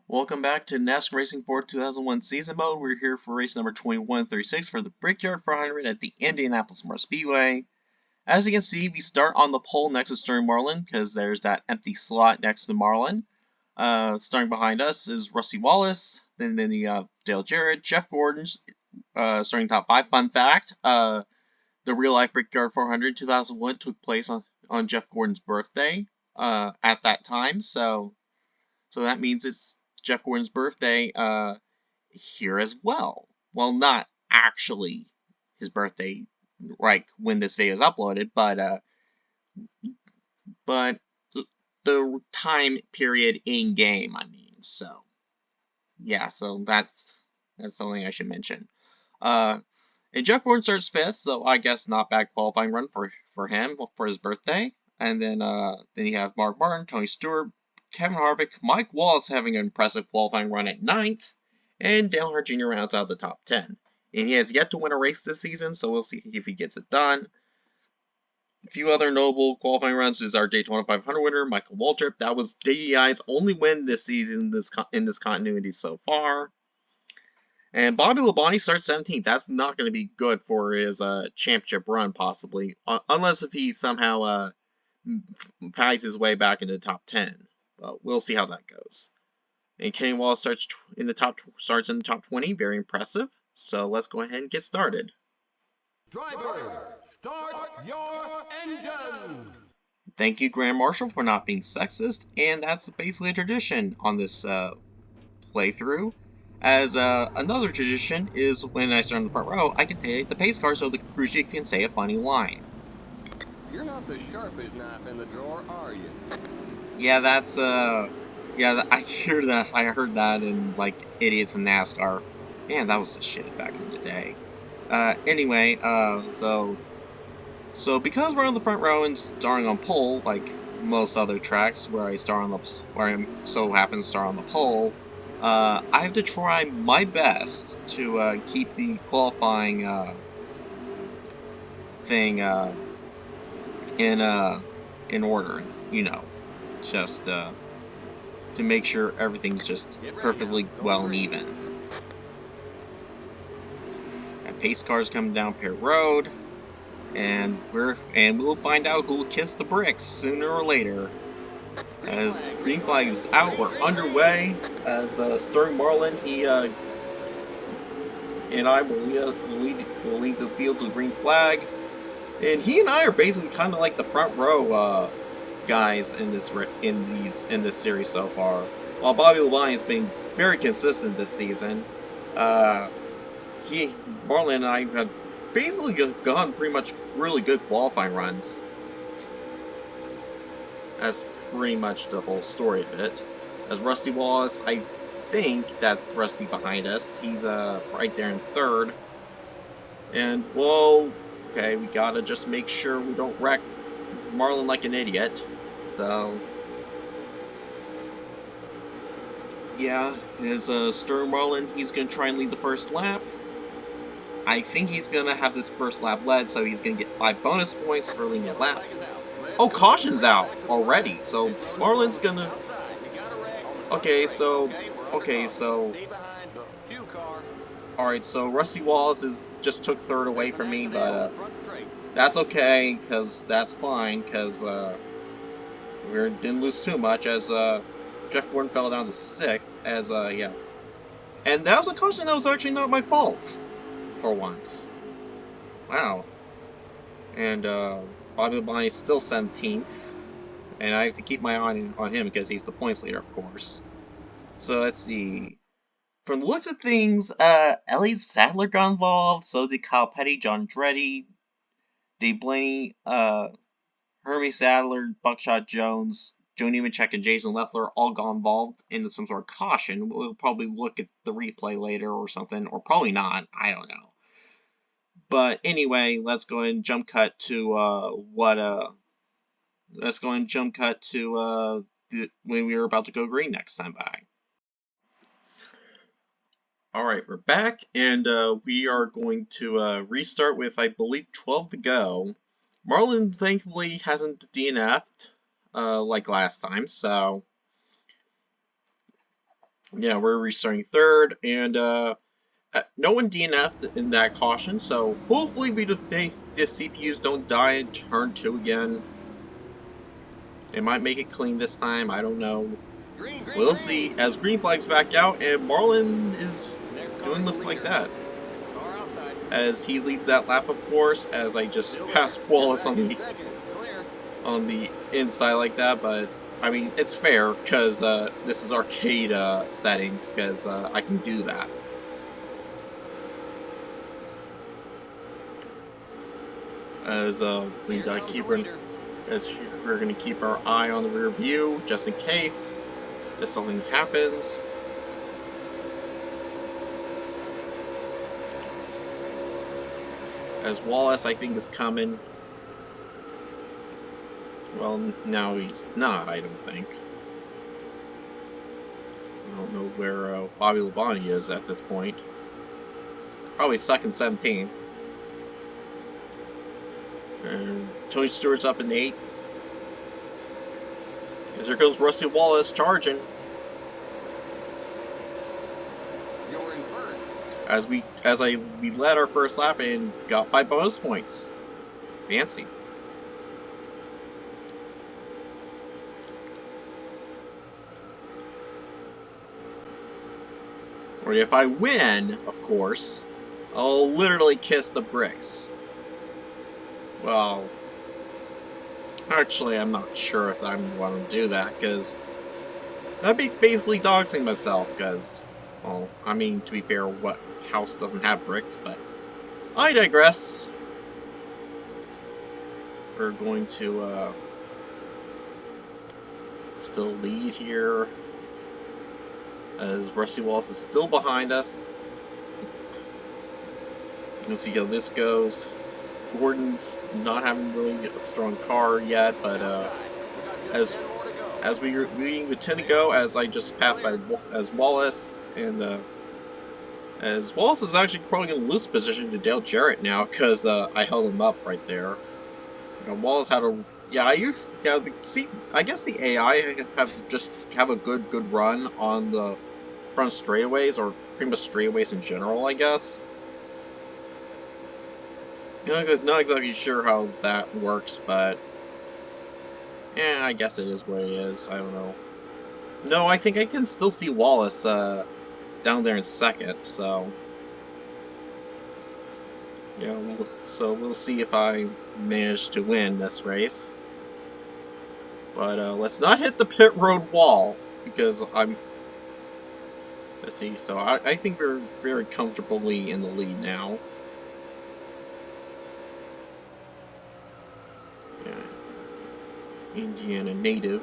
Welcome back to NASCAR Racing for 2001 Season Mode. We're here for race number 2136 for the Brickyard 400 at the Indianapolis Motor Speedway. As you can see, we start on the pole next to Sterling Marlin because there's that empty slot next to Marlin. Starting behind us is Rusty Wallace, then Dale Jarrett, Jeff Gordon's starting top 5. Fun fact, the real-life Brickyard 400 2001 took place on Jeff Gordon's birthday at that time, so that means it's Jeff Gordon's birthday here as well. Well, not actually his birthday, right when this video is uploaded, but the time period in game. I mean, so yeah, so that's something I should mention. And Jeff Gordon starts fifth, so I guess not bad qualifying run for him for his birthday. And then you have Mark Martin, Tony Stewart, Kevin Harvick, Mike Wallace having an impressive qualifying run at 9th, and Dale Earnhardt Jr. rounds out the top 10. And he has yet to win a race this season, so we'll see if he gets it done. A few other notable qualifying runs is our Daytona 500 winner, Michael Waltrip. That was DEI's only win this season in this continuity so far. And Bobby Labonte starts 17th. That's not going to be good for his championship run, possibly, unless if he somehow finds his way back into the top 10. But we'll see how that goes. And Kenny Wallace starts in the top 20, very impressive. So let's go ahead and get started. Driver, start your engine! Thank you, Grand Marshal, for not being sexist, and that's basically a tradition on this playthrough. As another tradition is when I start on the front row, I can take the pace car so the crew chief can say a funny line. You're not the sharpest knife in the drawer, are you? Yeah, that's yeah, I hear that. I heard that in like Idiots in NASCAR. Man, that was the shit back in the day. Anyway, so because we're on the front row and starting on pole, like most other tracks where I so happen to start on the pole, I have to try my best to keep the qualifying thing in order. You know, just to make sure everything's just perfectly well and even. And pace cars coming down Pitt Road. And we'll find out who'll kiss the bricks sooner or later. As green flag is out, we're underway. As Sterling Marlin, he and I will lead the field to the green flag. And he and I are basically kind of like the front row guys in this series so far. While Bobby Labonte has been very consistent this season, Marlin and I have basically gone pretty much really good qualifying runs. That's pretty much the whole story of it. As Rusty Wallace, I think that's Rusty behind us. He's right there in third. And whoa, okay, we gotta just make sure we don't wreck Marlin like an idiot. So yeah, as Sterling Marlin, he's gonna try and lead the first lap. I think he's going to have this first lap led, so he's going to get 5 bonus points for leading a lap. Oh, caution's out already, so Marlin's going to... Okay, so... Alright, so Rusty Wallace just took third away from me, but that's okay, because that's fine, because we didn't lose too much, as Jeff Gordon fell down to 6th, as, yeah. And that was a caution that was actually not my fault. For once. Wow. And Bobby Labonte is still 17th. And I have to keep my eye on him because he's the points leader, of course. So let's see. From the looks of things, Elliott Sadler got involved, so did Kyle Petty, John Andretti, Dave Blaney, Hermie Sadler, Buckshot Jones, Joe Nemechek, and Jason Leffler all got involved in some sort of caution. We'll probably look at the replay later or something, or probably not. I don't know. But anyway, let's go ahead and jump cut to when we were about to go green next time by. Alright, we're back, and we are going to restart with, I believe, 12 to go. Marlin thankfully hasn't DNF'd like last time, so Yeah, we're restarting third, and no one DNF'd in that caution, so hopefully the CPUs don't die in turn 2 again. They might make it clean this time, I don't know. Green, green, We'll green. see as green flags back out, and Marlin is Next doing car's the the like leader. that. Car outside. As he leads that lap, of course, as I just Still there. passed You're Wallace back in second. Clear. on the inside like that, but I mean it's fair because this is arcade settings because I can do that. As we Here gotta comes the keep leader. as we're gonna keep our eye on the rear view just in case if something happens. As Wallace, I think, is coming. Well, now he's not, I don't think. I don't know where Bobby Labonte is at this point. Probably stuck in 17th. And Tony Stewart's up in 8th. As here goes Rusty Wallace charging. You're in third. We led our first lap and got 5 bonus points. Fancy. Or if I win, of course, I'll literally kiss the bricks. Well, actually, I'm not sure if I want to do that, because that'd be basically doxing myself, because, well, I mean, to be fair, what house doesn't have bricks, but I digress. We're going to still lead here, as Rusty Wallace is still behind us. We'll see how this goes. Gordon's not having really a strong car yet, but as we tend to go, as I just passed by as Wallace, and as Wallace is actually probably going to lose position to Dale Jarrett now because I held him up right there. You know, Wallace had a I guess the AI have a good run on the front straightaways, or pretty much straightaways in general, I guess. You know, not exactly sure how that works, but yeah, I guess it is what it is. I don't know. No, I think I can still see Wallace down there in second, so yeah. So we'll see if I manage to win this race. But let's not hit the pit road wall, because let's see. So I think we're very comfortably in the lead now. Indiana native.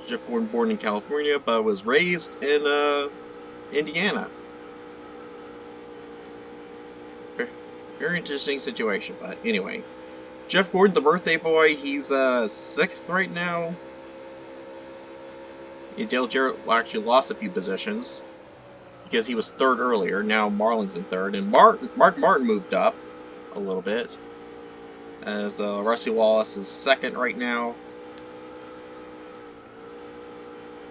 Jeff Gordon born in California, but was raised in Indiana. Very interesting situation, but anyway. Jeff Gordon, the birthday boy, he's 6th right now. Dale Jarrett actually lost a few positions because he was 3rd earlier. Now Marlin's in 3rd, and Mark Martin moved up a little bit. As Rusty Wallace is 2nd right now.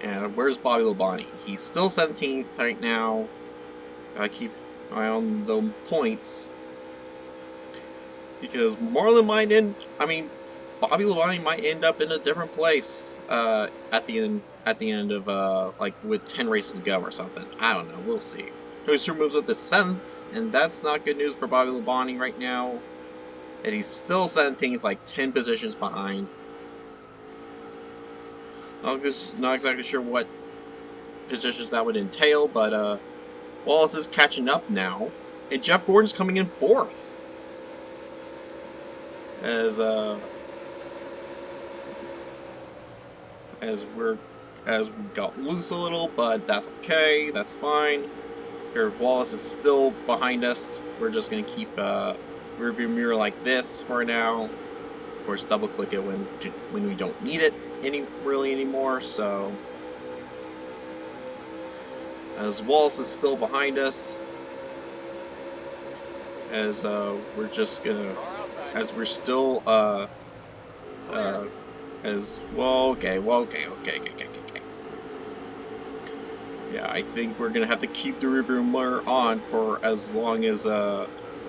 And where's Bobby Labonte? He's still 17th right now. I keep an eye on the points, because Bobby Labonte might end up in a different place at the end of like with 10 races to go or something. I don't know. We'll see. Toaster moves up to 7th, and that's not good news for Bobby Labonte right now, as he's still 17th, like 10 positions behind. Not exactly sure what positions that would entail, but Wallace is catching up now, and Jeff Gordon's coming in 4th. As we got loose a little, but that's okay, that's fine. Here, Wallace is still behind us. We're just gonna keep rearview mirror like this for now. Of course, double click it when we don't need it really anymore. So, as Wallace is still behind us, as we're just gonna, as we're still As well, okay, okay. Yeah, I think we're gonna have to keep the rearview mirror on for as long as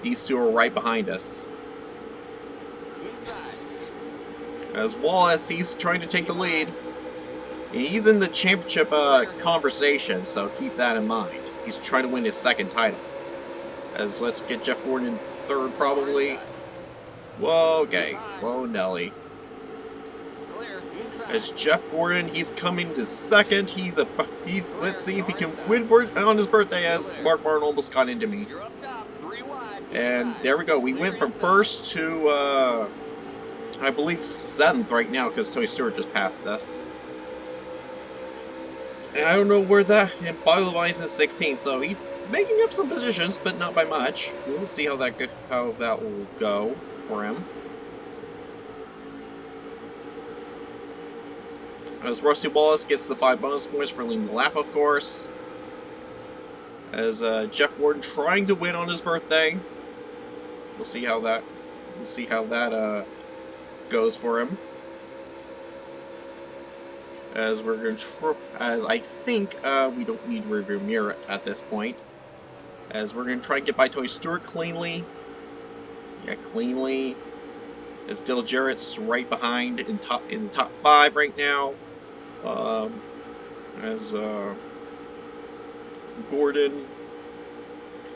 these two are right behind us. As Wallace, he's trying to take the lead. He's in the championship conversation, so keep that in mind. He's trying to win his second title. As let's get Jeff Gordon in third, probably. Whoa, okay. Whoa, Nelly. As Jeff Gordon, he's coming to second. Let's see if he can win on his birthday. As Mark Martin almost got into me. And there we go. We went from first to I believe 7th right now because Tony Stewart just passed us. And I don't know where that. And Bobby Levine's in 16th, so he's making up some positions, but not by much. We'll see how that will go for him. As Rusty Wallace gets the 5 bonus points for leading the lap, of course. As Jeff Gordon trying to win on his birthday. We'll see how that. Goes for him. As we're going to as I think we don't need rearview mirror at this point. As we're going to try and get by Tony Stewart cleanly. Yeah, cleanly. As Dill Jarrett's right behind in the top 5 right now. As Gordon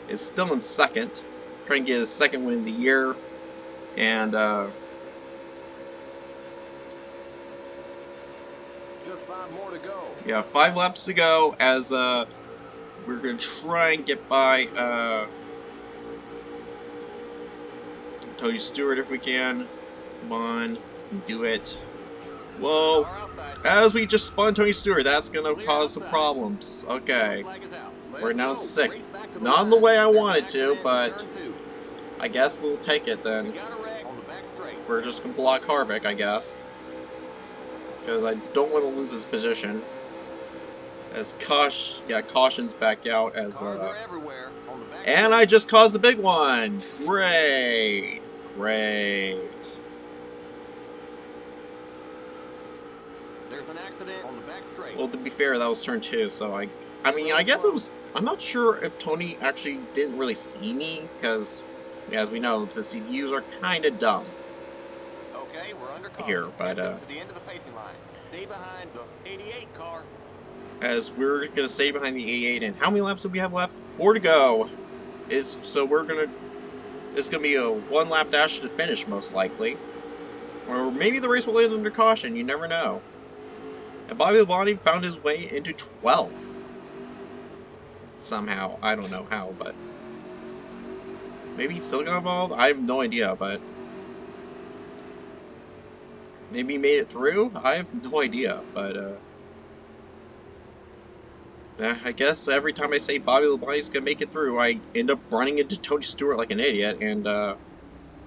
is still in second, trying to get his second win of the year, and just 5 more to go. Yeah, 5 laps to go. As we're gonna try and get by Tony Stewart if we can. Come on, can do it. Whoa! As we just spun Tony Stewart, that's gonna cause some problems. Okay, we're now in 6th. Not in the way I wanted to, but I guess we'll take it then. We're just gonna block Harvick, I guess, because I don't want to lose his position. As caution's back out as and I just caused the big one. Great. Well, to be fair, that was turn 2, so I mean, I guess it was. I'm not sure if Tony actually didn't really see me, because, as we know, the CDUs are kind of dumb. Okay, we're under here, but to the end of the pacing line. Stay behind the 88 car. As we're gonna stay behind the 88, and how many laps do we have left? 4 to go. So it's gonna be a 1 lap dash to finish, most likely, or maybe the race will end under caution. You never know. And Bobby Labonte found his way into 12th. Somehow. I don't know how, but maybe he still got involved? I have no idea, but maybe he made it through? I have no idea, but I guess every time I say Bobby Labonte's gonna make it through, I end up running into Tony Stewart like an idiot, and that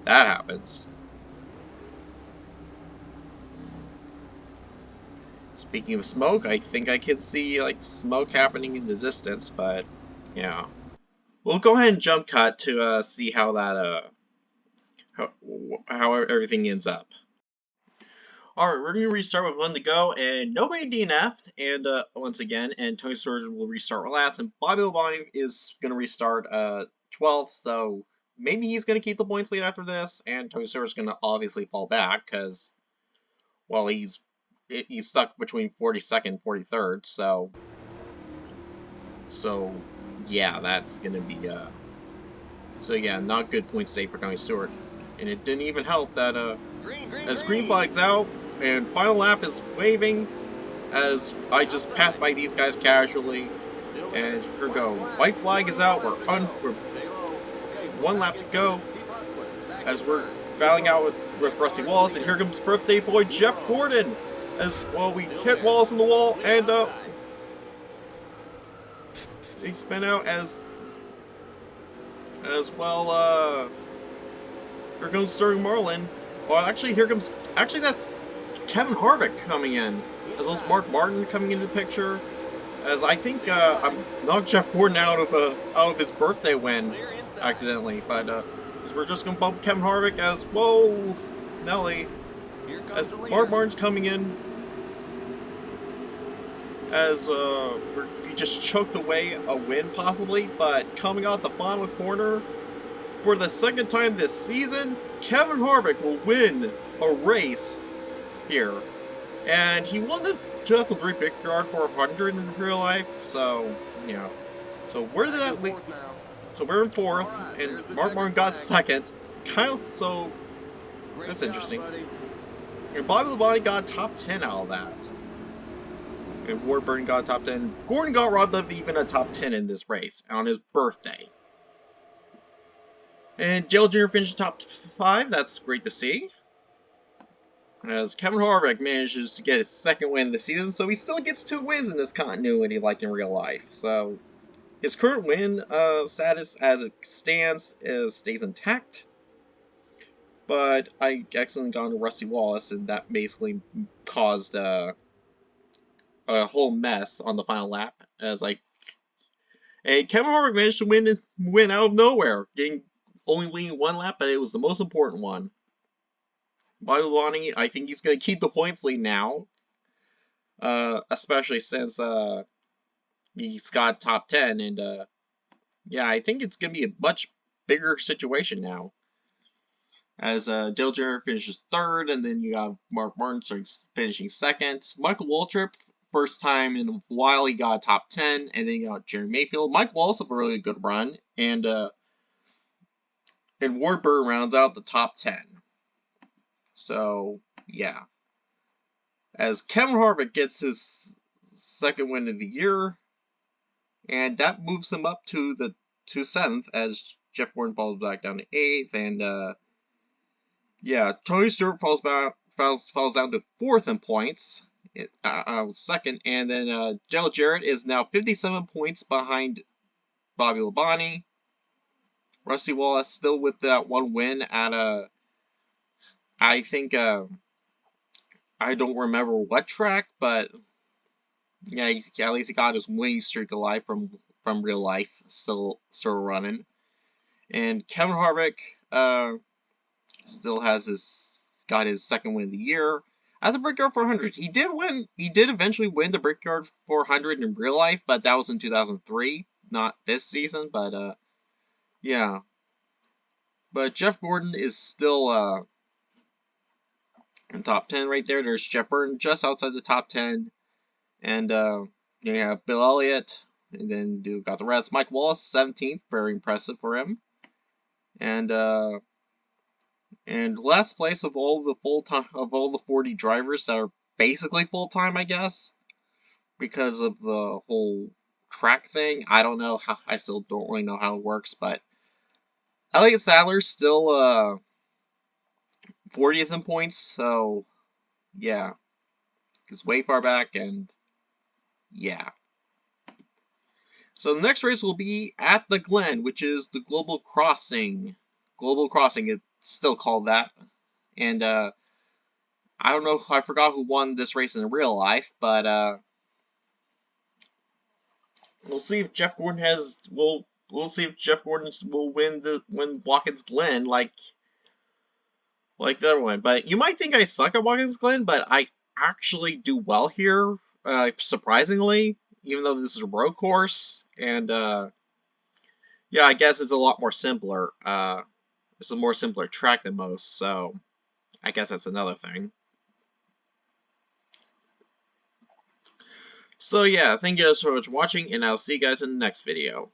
happens. Speaking of smoke, I think I can see like smoke happening in the distance, but yeah. We'll go ahead and jump cut to see how that how everything ends up. Alright, we're gonna restart with 1 to go, and nobody DNF'd, and once again, and Tony Stewart will restart last, and Bobby Labonte is gonna restart 12th, so maybe he's gonna keep the points lead after this, and Tony Stewart's gonna obviously fall back because, well, he's stuck between 42nd and 43rd, so yeah, that's gonna be so yeah, not good point state for Tony Stewart. And it didn't even help that as green flag's out and final lap is waving as I just passed by these guys casually, and here we go. White flag is out. We're 1 lap to go as we're battling out with Rusty Wallace, and here comes birthday boy Jeff Gordon. As well, we hit Wallace on the wall, and they spin out as well. Here comes Sterling Marlin. Well, actually, that's Kevin Harvick coming in, as well as Mark Martin coming into the picture. As I think I'm knocked Jeff Gordon out of his birthday win accidentally, but we're just gonna bump Kevin Harvick as whoa, Nelly. Here comes as the leader. Mark Martin's coming in, as he just choked away a win possibly, but coming out the final corner for the second time this season, Kevin Harvick will win a race here, and he won the 2003 Brickyard for 100 in real life. So yeah, so where did Back in that lead? fourth now. So we're in All fourth, right, and there's the Mark Martin checkered got flag. second. Kyle, so Great that's job, interesting. buddy. And Bobby Labonte got top 10 out of that. And Warburton got top 10. Gordon got robbed of even a top 10 in this race on his birthday. And Dale Jr. finished top 5. That's great to see. As Kevin Harvick manages to get his second win this season, so he still gets 2 wins in this continuity like in real life. So his current win status as it stands stays intact. But I accidentally got into Rusty Wallace, and that basically caused a whole mess on the final lap. As and Kevin Harvick managed to win out of nowhere, getting only leading 1 lap, but it was the most important one. Bobby Labonte, I think he's going to keep the points lead now, especially since he's got top 10, and yeah, I think it's going to be a much bigger situation now. As Dale Jr. finishes 3rd, and then you got Mark Martin finishing 2nd. Michael Waltrip, first time in a while he got top 10, and then you got Jerry Mayfield. Mike Wallace have a really good run, and Warburton rounds out the top 10. So, yeah. As Kevin Harvick gets his second win of the year, and that moves him up to 7th, as Jeff Gordon falls back down to 8th, and yeah, Tony Stewart falls down to 4th in points, 2nd, and then Dale Jarrett is now 57 points behind Bobby Labonte. Rusty Wallace still with that 1 win at I think I don't remember what track, but yeah, at least he got his winning streak alive from real life, still running. And Kevin Harvick still got his second win of the year at the Brickyard 400. He did eventually win the Brickyard 400 in real life, but that was in 2003, not this season. But yeah. But Jeff Gordon is still in top 10 right there. There's Jeff Burton just outside the top 10. And you have Bill Elliott, and then you got the rest. Mike Wallace, 17th, very impressive for him. And last place of all the 40 drivers that are basically full time, I guess, because of the whole track thing. I don't know how. I still don't really know how it works, but Elliott Sadler's still 40th in points. So yeah, he's way far back, and yeah. So the next race will be at the Glen, which is the Global Crossing. Global Crossing, it's still called that. And I don't know, I forgot who won this race in real life, but we'll see if Jeff Gordon we'll see if Jeff Gordon will win Watkins Glen like the other one. But you might think I suck at Watkins Glen, but I actually do well here, surprisingly, even though this is a road course. And yeah, I guess it's a lot more simpler. It's a more simpler track than most, so I guess that's another thing. So yeah, thank you guys so much for watching, and I'll see you guys in the next video.